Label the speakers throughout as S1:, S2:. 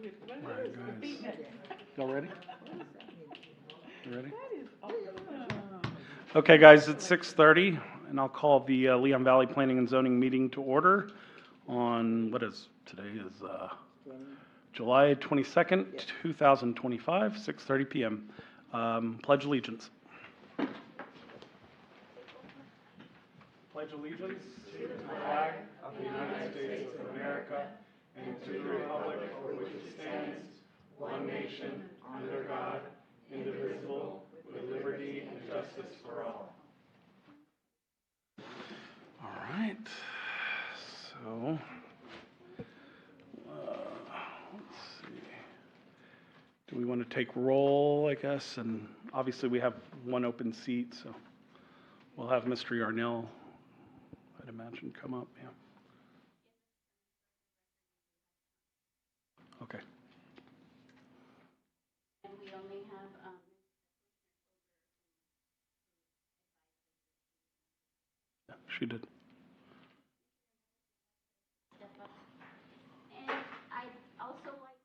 S1: All right, guys. Y'all ready? You ready? Okay, guys, it's 6:30, and I'll call the Leon Valley Planning and Zoning meeting to order on, today is July 22nd, 2025, 6:30 PM. Pledge allegiance. Pledge allegiance to the flag of the United States of America and to the republic for which it stands, one nation, under God, indivisible, with liberty and justice for all. All right, so let's see. Do we want to take roll, I guess? And obviously we have one open seat, so we'll have Mr. Yarnell, I'd imagine, come up. Yeah. Okay.
S2: And we only have,
S1: Yeah, she did.
S2: step up. And I'd also like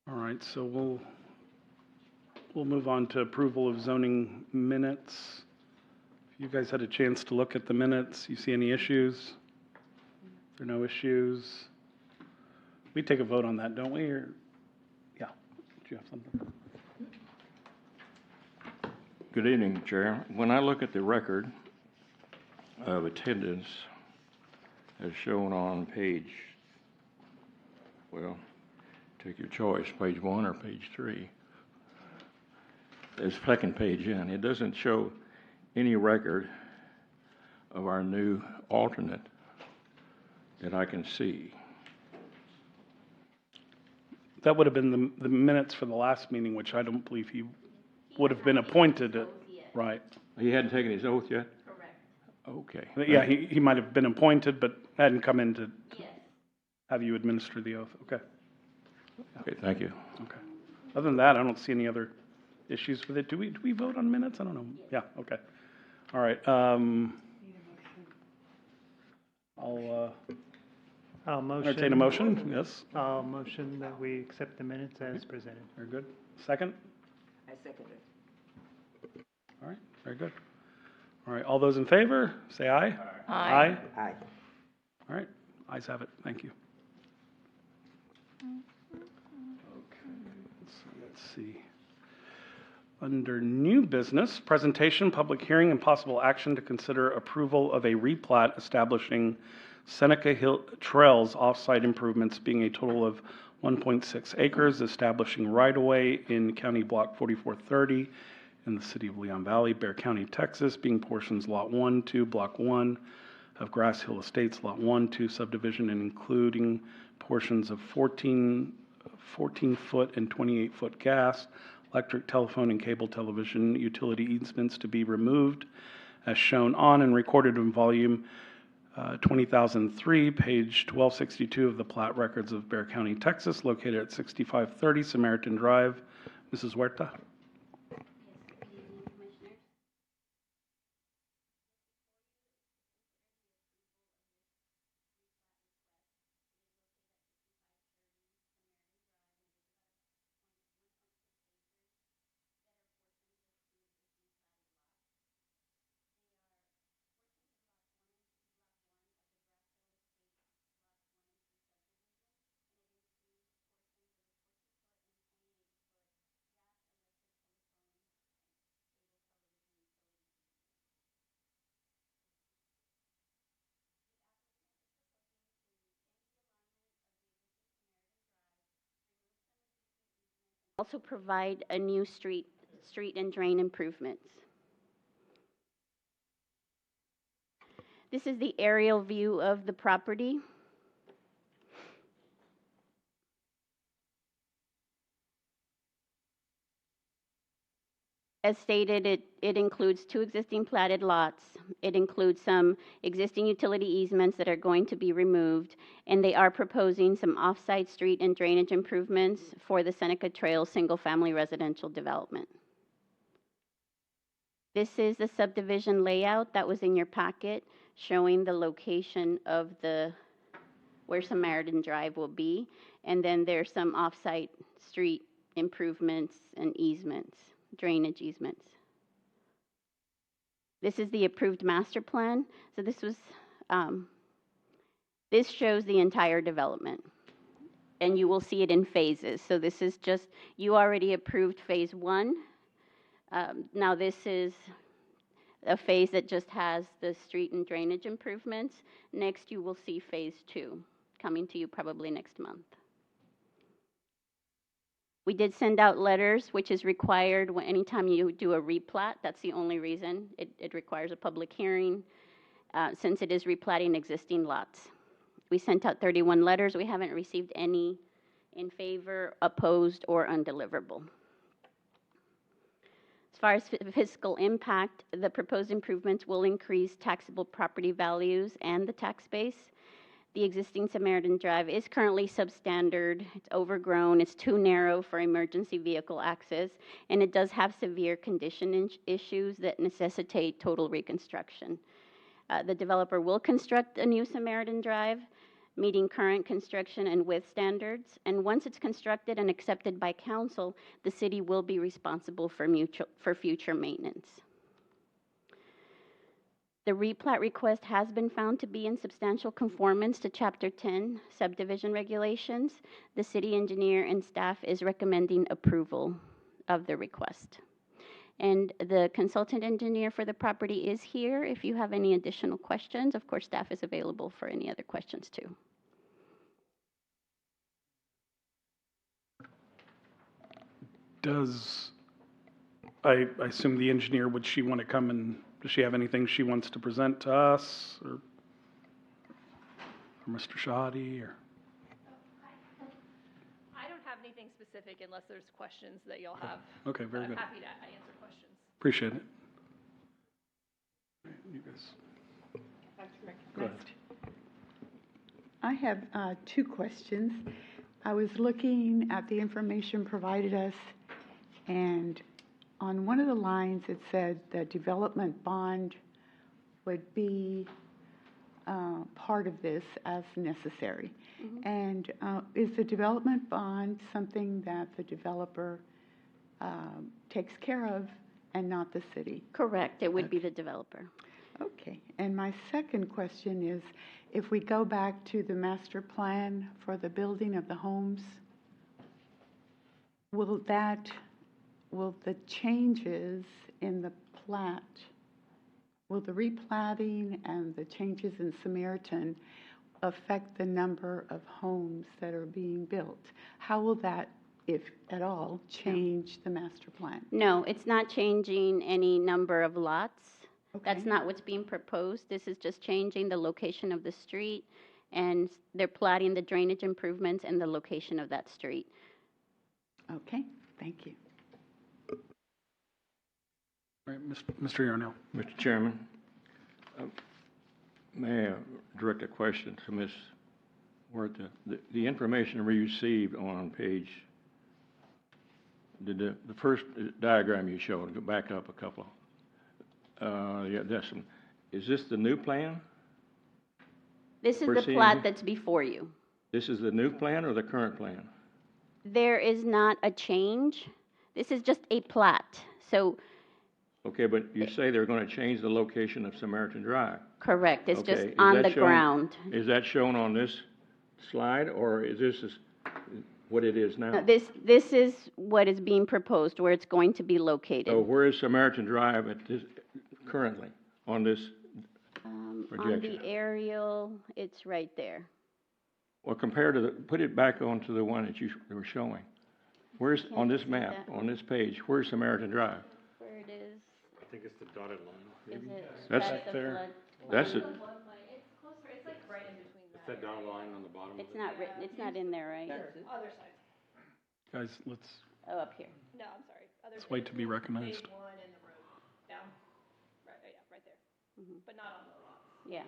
S1: All right, so we'll move on to approval of zoning minutes. If you guys had a chance to look at the minutes, you see any issues? There are no issues? We take a vote on that, don't we? Or, yeah, do you have something?
S3: Good evening, Chair. When I look at the record of attendance as shown on page, well, take your choice, page 1 or page 3. The second page in, it doesn't show any record of our new alternate that I can see.
S1: That would have been the minutes for the last meeting, which I don't believe he would have been appointed at, right.
S3: He hadn't taken his oath yet?
S2: correct.
S3: Okay.
S1: Yeah, he might have been appointed, but hadn't come in to
S2: Yes.
S1: have you administer the oath. Okay,
S3: Okay, thank you.
S1: okay. Other than that, I don't see any other issues with it. Do we vote on minutes? I don't know. Yeah, okay. All right.
S4: I'll motion.
S1: Entertain a motion, yes,
S4: I'll motion that we accept the minutes as presented.
S1: very good. Second?
S5: I second it.
S1: All right, very good. All right, all those in favor, say aye. Aye.
S5: Aye.
S1: All right, ayes have it, thank you. Okay, let's see. Under new business, presentation, public hearing, and possible action to consider approval of a replat establishing Seneca Hill Trails off-site improvements being a total of 1.6 acres, establishing right-of-way in County Block 4430 in the city of Leon Valley, Bexar County, Texas, being portions Lot 1, 2, Block 1 of Grass Hill Estates, Lot 1, 2 subdivision, and including portions of 14-foot and 28-foot gas, electric, telephone, and cable television utility easements to be removed as shown on and recorded in volume 20,003, page 1262 of the plat records of Bexar County, Texas, located at 6530 Samaritan Drive. Mrs. Huerta?
S2: Yes, good evening, Commissioners. Also provide a new street and drain improvements. This is the aerial view of the property. As stated, it includes 2 existing platted lots. It includes some existing utility easements that are going to be removed, and they are proposing some off-site street and drainage improvements for the Seneca Trails single-family residential development. This is the subdivision layout that was in your packet, showing the location of where Samaritan Drive will be, and then there's some off-site street improvements and easements, drainage easements. This is the approved master plan. So this shows the entire development, and you will see it in phases. So this is just, you already approved phase 1. Now this is a phase that just has the street and drainage improvements. Next, you will see phase 2 coming to you probably next month. We did send out letters, which is required anytime you do a replat. That's the only reason. It requires a public hearing since it is replatting existing lots. We sent out 31 letters. We haven't received any in favor, opposed, or undeliverable. As far as fiscal impact, the proposed improvements will increase taxable property values and the tax base. The existing Samaritan Drive is currently substandard, it's overgrown, it's too narrow for emergency vehicle access, and it does have severe condition issues that necessitate total reconstruction. The developer will construct a new Samaritan Drive, meeting current construction and width standards, and once it's constructed and accepted by council, the city will be responsible for future maintenance. The replat request has been found to be in substantial conformance to Chapter 10 subdivision regulations. The city engineer and staff is recommending approval of the request. And the consultant engineer for the property is here. If you have any additional questions, of course, staff is available for any other questions too.
S1: I assume the engineer, would she want to come and, does she have anything she wants to present to us or Mr. Shadi or?
S5: I don't have anything specific unless there's questions that y'all have.
S1: Okay, very
S5: I'm
S1: good.
S5: happy to answer questions.
S1: Appreciate it. You guys. Go ahead.
S6: I have 2 questions. I was looking at the information provided us, and on one of the lines it said the development bond would be part of this as necessary.
S2: Mm-hmm.
S6: And is the development bond something that the developer takes care of and not the city?
S2: Correct, it would be the developer.
S6: Okay, and my second question is, if we go back to the master plan for the building of the homes, will the changes in the plat, will the replatting and the changes in Samaritan affect the number of homes that are being built? How will that, if at all, change the master plan?
S2: No, it's not changing any number of lots.
S6: Okay.
S2: That's not what's being proposed. This is just changing the location of the street, and they're plotting the drainage improvements and the location of that street.
S6: Okay, thank you.
S1: All right, Mr. Yarnell.
S3: Mr. Chairman, may I direct a question to Ms. Huerta? The information we received on page, the first diagram you showed, go back up a couple. Yeah, that's some. Is this the new plan?
S2: This is
S3: We're
S2: the
S3: seeing
S2: plat
S3: here?
S2: that's before you.
S3: This is the new plan or the current plan?
S2: There is not a change. This is just a plat. So,
S3: Okay, but you say they're going to change the location of Samaritan Drive.
S2: correct, it's just
S3: Okay, is
S2: on
S3: that
S2: the
S3: shown-
S2: ground.
S3: Is that shown on this slide, or is this what it is now?
S2: No, this is what is being proposed, where it's going to be located.
S3: So where is Samaritan Drive at this, currently, on this?
S2: On
S3: projection.
S2: the aerial, it's right there.
S3: Well, compared to the, put it back onto the one that you were showing. Where's,
S2: Can't
S3: on this
S2: see
S3: map,
S2: that.
S3: on this page, where's Samaritan Drive?
S2: Where it is,
S7: I think it's the dotted line.
S2: is it?
S3: That's-
S2: the
S1: there.
S2: flood
S3: That's
S2: plain?
S3: it.
S5: It's closer, it's like right in between
S7: It's that dotted line on the bottom of it.
S2: It's not written, it's not in there, right?
S5: Other side.
S1: Guys, let's,
S2: Oh, up here.
S5: No, I'm sorry. Other
S1: Let's wait to be
S5: phases,
S1: recognized.
S5: Phase one and the road down, right, yeah, right there,
S2: Mhm.
S5: but not on the lots.
S2: Yeah.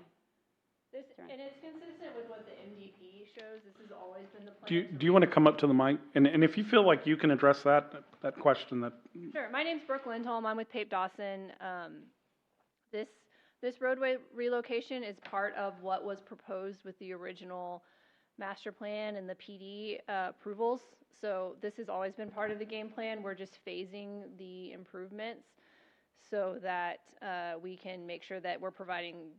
S5: This,
S2: Sure.
S5: and it's consistent with what the MDP shows, this has always been the plan.
S1: Do you want to come up to the mic? And if you feel like you can address that question, that,
S5: Sure, my name's Brooke Lindholm, I'm with Pape Dawson. This roadway relocation is part of what was proposed with the original master plan and the PD approvals. So this has always been part of the game plan, we're just phasing the improvements so that we can make sure that we're providing,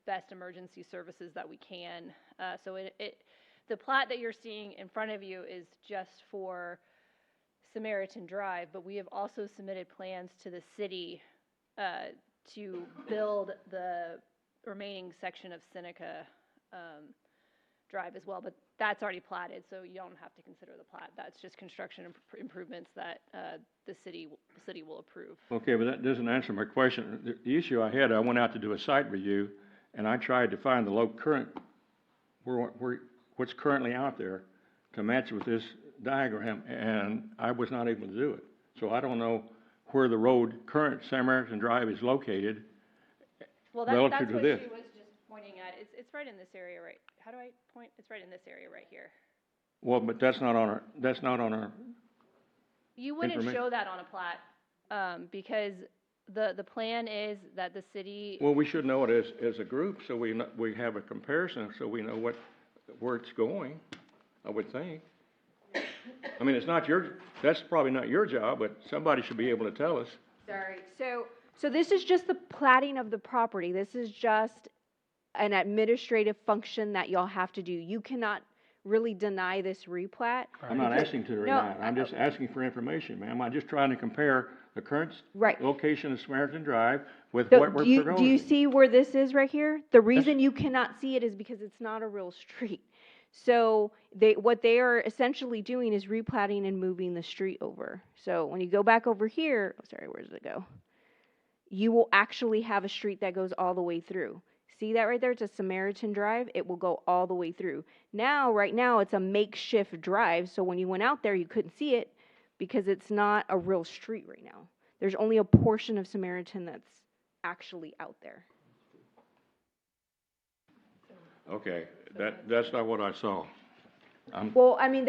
S5: best emergency services that we can. So the plat that you're seeing in front of you is just for Samaritan Drive, but we have also submitted plans to the city to build the remaining section of Seneca Drive as well, but that's already platted, so you don't have to consider the plat. That's just construction improvements that the city will approve.
S3: Okay, but that doesn't answer my question. The issue I had, I went out to do a site review, and I tried to find the what's currently out there to match with this diagram, and I was not able to do it. So I don't know where the current Samaritan Drive is located.
S5: Well,
S3: Relative
S5: that's
S3: to
S5: what
S3: this.
S5: she was just pointing at. It's right in this area, right? How do I point? It's right in this area right here.
S3: Well, but that's not on our,
S5: You wouldn't
S3: Information.
S5: show that on a plat, because the plan is that the city,
S3: well, we should know it as a group, so we have a comparison, so we know where it's going, I would think. I mean, that's probably not your job, but somebody should be able to tell us.
S8: Sorry, so this is just the platting of the property. This is just an administrative function that y'all have to do. You cannot really deny this replat.
S3: I'm not asking to deny it, I'm just asking for information, ma'am. I'm just trying to compare the current
S8: Right.
S3: location of Samaritan Drive with
S8: So
S3: what we're
S8: do you
S3: proposing.
S8: see where this is right here? The reason you cannot see it is because it's not a real street. So what they are essentially doing is replatting and moving the street over. So when you go back over here, where does it go? You will actually have a street that goes all the way through. See that right there? It's a Samaritan Drive. It will go all the way through. Right now, it's a makeshift drive. So when you went out there, you couldn't see it because it's not a real street right now. There's only a portion of Samaritan that's actually out there.
S3: Okay, that's not what I saw.
S8: Well, I mean,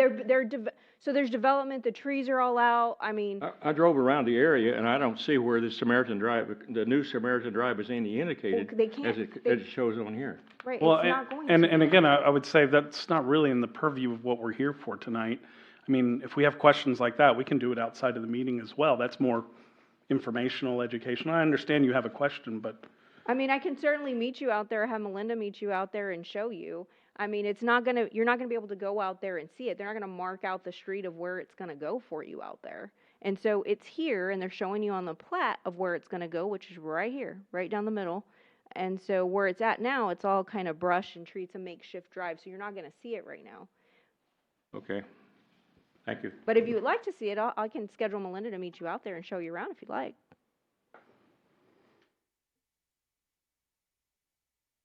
S8: so there's development, the trees are all out, I mean,
S3: I drove around the area, and I don't see where the Samaritan Drive, the new Samaritan Drive is any indicated
S8: Well, they can't-
S3: as it shows on here.
S8: right,
S1: well,
S8: it's not going
S1: and
S8: to.
S1: again, I would say that's not really in the purview of what we're here for tonight. I mean, if we have questions like that, we can do it outside of the meeting as well. That's more informational, educational. I understand you have a question, but
S8: I mean, I can certainly meet you out there, have Melinda meet you out there and show you. I mean, you're not gonna be able to go out there and see it. They're not gonna mark out the street of where it's gonna go for you out there. And so it's here, and they're showing you on the plat of where it's gonna go, which is right here, right down the middle. And so where it's at now, it's all kind of brush and tree. It's a makeshift drive, so you're not gonna see it right now.
S3: Okay, thank you.
S8: But if you would like to see it, I can schedule Melinda to meet you out there and show you around if you'd like.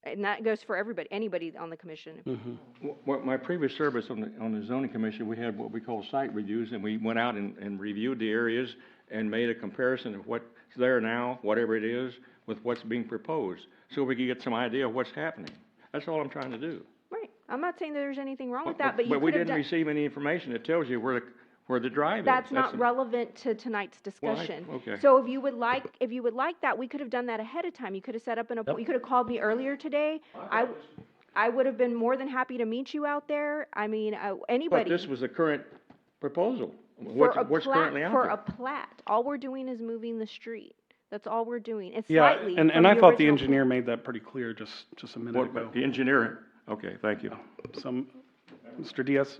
S8: And that goes for anybody on the commission.
S3: Well, my previous service on the zoning commission, we had what we call site reviews, and we went out and reviewed the areas and made a comparison of what's there now, whatever it is, with what's being proposed, so we could get some idea of what's happening. That's all I'm trying to do.
S8: Right. I'm not saying that there's anything wrong with that, but you
S3: we
S8: could have
S3: didn't
S8: done.
S3: receive any information that tells you where the drive is.
S8: That's not relevant to tonight's discussion.
S3: okay.
S8: So if you would like that, we could have done that ahead of time. You could have set up you could have called me earlier today. I would have been more than happy to meet you out there. I mean, anybody.
S3: But this was the current proposal.
S8: For a
S3: What's
S8: plat-
S3: currently out
S8: For
S3: there?
S8: a plat. All we're doing is moving the street. That's all we're doing. It's
S1: yeah,
S8: slightly
S1: and
S8: from
S1: I thought the
S8: original
S1: engineer made that pretty clear just a minute ago.
S3: The engineer, okay, thank you.
S1: Some, Mr. Diaz?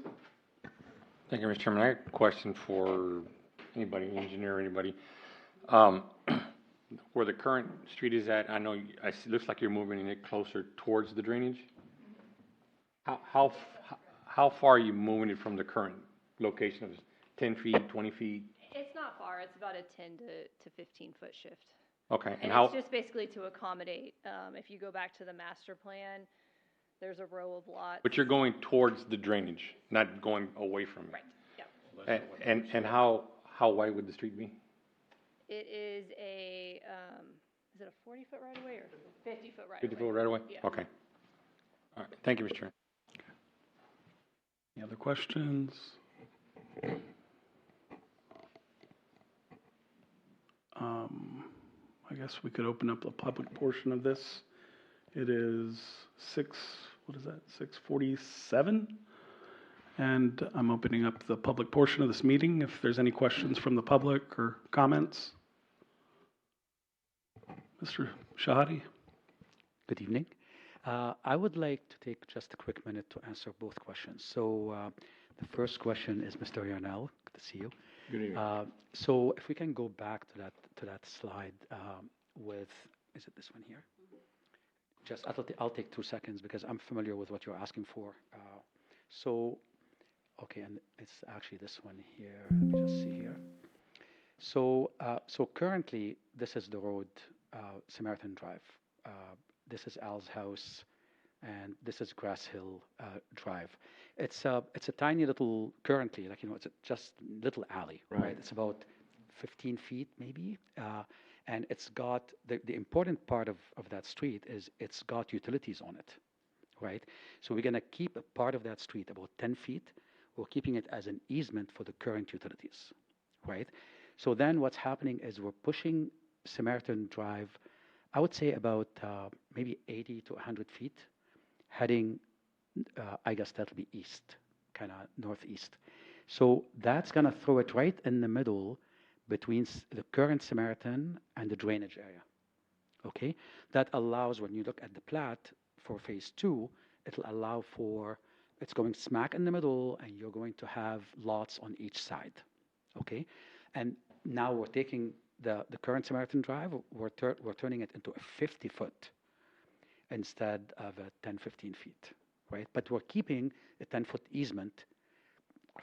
S7: Thank you, Mr. Chairman. I have a question for anybody, engineer, anybody. Where the current street is at, I know, it looks like you're moving it closer towards the drainage. How far are you moving it from the current location of 10 feet, 20 feet?
S5: it's not far, it's about a 10 to 15 foot shift.
S7: Okay,
S5: And
S7: and
S5: it's just basically to accommodate, if you go back to the master plan, there's a row of lots.
S7: but you're going towards the drainage, not going away from it?
S5: Right, yeah.
S7: And how how wide would the street be?
S5: It is is it a 40-foot right-of-way or 50-foot right-of-way?
S7: 50 foot right away?
S5: Yeah.
S7: Okay. All right, thank you, Mr. Chairman.
S1: Any other questions? I guess we could open up the public portion of this. It is 6:47? And I'm opening up the public portion of this meeting. If there's any questions from the public or comments. Mr. Shahadi?
S9: Good evening. I would like to take just a quick minute to answer both questions. So the first question is Mr. Yarnell. Good to see you.
S3: Good evening.
S9: So if we can go back to that slide with, is it this one here? Just, I'll take 2 seconds because I'm familiar with what you're asking for. Okay, and it's actually this one here. Let me just see here. So currently, this is the road, Samaritan Drive. This is Al's house, and this is Grass Hill Drive. It's a tiny little, currently, like, it's just little alley, right? It's about 15 feet maybe, and it's got, the important part of that street is it's got utilities on it, right? So we're gonna keep a part of that street, about 10 feet. We're keeping it as an easement for the current utilities, right? So then what's happening is we're pushing Samaritan Drive, I would say about maybe 80 to 100 feet, heading, I guess that'll be east, kind of northeast. So that's gonna throw it right in the middle between the current Samaritan and the drainage area, okay? That allows, when you look at the plat for phase 2, it'll allow for, it's going smack in the middle, and you're going to have lots on each side, okay? And now we're taking the current Samaritan Drive, we're turning it into a 50-foot instead of a 10, 15 feet, right? But we're keeping a 10-foot easement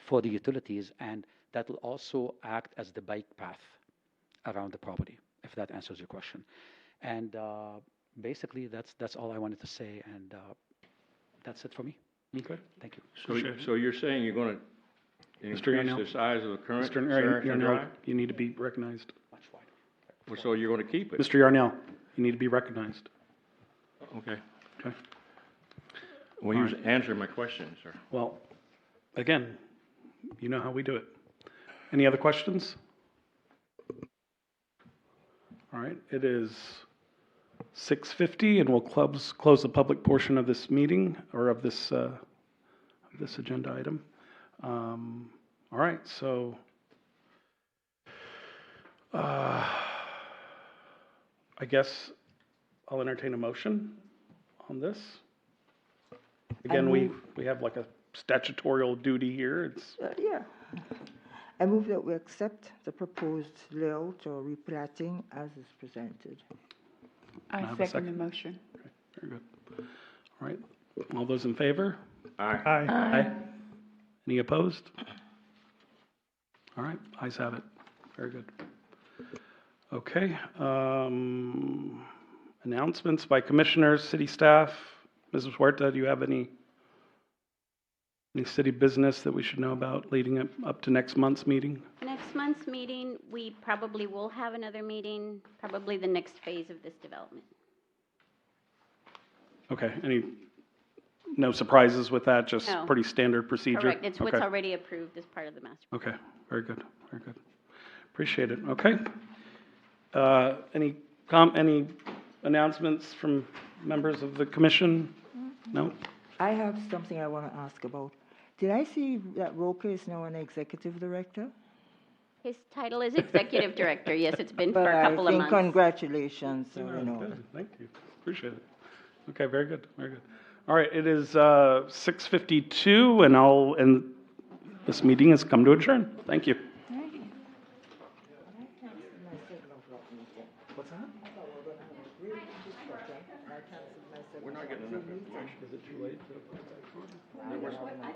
S9: for the utilities, and that will also act as the bike path around the property, if that answers your question. And basically, that's all I wanted to say, and that's it for me.
S1: Okay.
S9: Thank you.
S3: So you're saying you're gonna increase
S1: Yarnell.
S3: the size of the current
S1: Mr.
S3: Samaritan
S1: Yarnell,
S3: Drive?
S1: you need to be recognized.
S9: Much wider.
S3: Well, so you're gonna keep it?
S1: Mr. Yarnell, you need to be recognized.
S3: Okay.
S1: Okay.
S3: Well, you answered my question, sir.
S1: Well, again, you know how we do it. Any other questions? All right, it is 6:50, and we'll close the public portion of this meeting, or of this agenda item. All right, so I guess I'll entertain a motion on this. Again, we have like a statutorial duty here. It's
S10: Yeah. I move that we accept the proposed layout or replatting as is presented.
S1: I
S6: I
S1: have a
S6: second the
S1: second?
S6: motion.
S1: very good. All right, all those in favor?
S3: Aye.
S1: Aye. Any opposed? All right, ayes have it. Very good. Okay, announcements by commissioners, city staff. Mrs. Huerta, do you have any city business that we should know about leading up to next month's meeting?
S2: Next month's meeting, we probably will have another meeting, probably the next phase of this development.
S1: Okay, no surprises with that, just
S2: No.
S1: pretty standard procedure?
S2: Correct, it's what's
S1: Okay.
S2: already approved as part of the master.
S1: Okay, very good, very good. Appreciate it, okay. Any announcements from members of the commission? No?
S10: I have something I want to ask about. Did I see that Roca is now an executive director?
S2: His title is executive director, yes, it's been for
S10: But
S2: a
S10: I
S2: couple of
S10: think
S2: months.
S10: congratulations,
S1: Yeah,
S10: you know.
S1: good. Thank you, appreciate it. Okay, very good, very good. All right, it is 6:52, and this meeting has come to adjourn. Thank you.
S3: We're not getting enough information.
S1: Is it too late to?